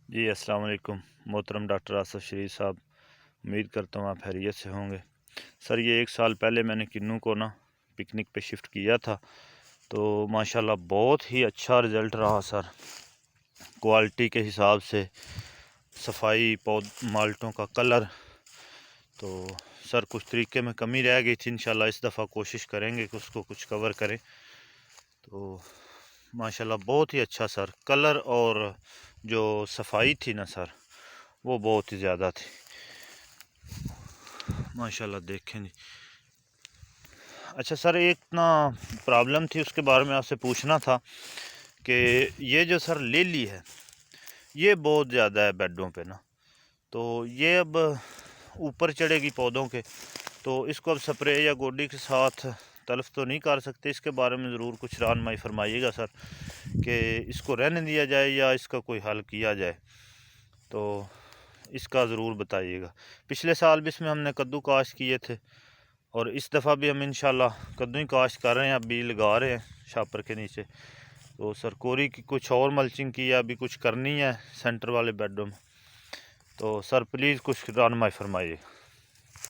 جی السلام علیکم محترم ڈاکٹر آصف شریف صاحب، امید کرتا ہوں آپ خیریت سے ہوں گے۔ سر یہ 1 سال پہلے میں نے کنوں کو پکنک پہ شفٹ کیا تھا، تو ماشاءاللہ بہت ہی اچھا رزلٹ رہا سر، کوالٹی کے حساب سے، صفائی، مالٹوں کا کلر۔ تو سر کچھ طریقے میں کمی رہ گئی تھی، انشاءاللہ اس دفعہ کوشش کریں گے کہ اس کو کچھ کور کریں۔ تو ماشاءاللہ بہت ہی اچھا سر، کلر اور جو صفائی تھی نا سر، وہ بہت ہی زیادہ تھی ماشاءاللہ، دیکھیں جی۔ اچھا سر، ایک پرابلم تھی، اس کے بارے میں آپ سے پوچھنا تھا کہ یہ جو سر لیلی ہے، یہ بہت زیادہ ہے بیڈوں پہ تو یہ اب اوپر چڑھے گی پودوں کے، تو اس کو اب سپرے یا گوڈی کے ساتھ تلف تو نہیں کر سکتے، اس کے بارے میں ضرور کچھ رہنمائی فرمائیے گا سر، کہ اس کو رہنے دیا جائے یا اس کا کوئی حل کیا جائے، تو اس کا ضرور بتائیے گا۔ پچھلے سال بھی اس میں ہم نے کدو کاشت کیے تھے، اور اس دفعہ بھی ہم انشاءاللہ کدو ہی کاشت کر رہے ہیں، ابھی لگا رہے ہیں شاپر کے نیچے۔ تو سر کوری کی کچھ اور ملچنگ کی ہے، ابھی کچھ کرنی ہے سینٹر والے بیڈوں میں، تو سر پلیز کچھ رہنمائی فرمائیے۔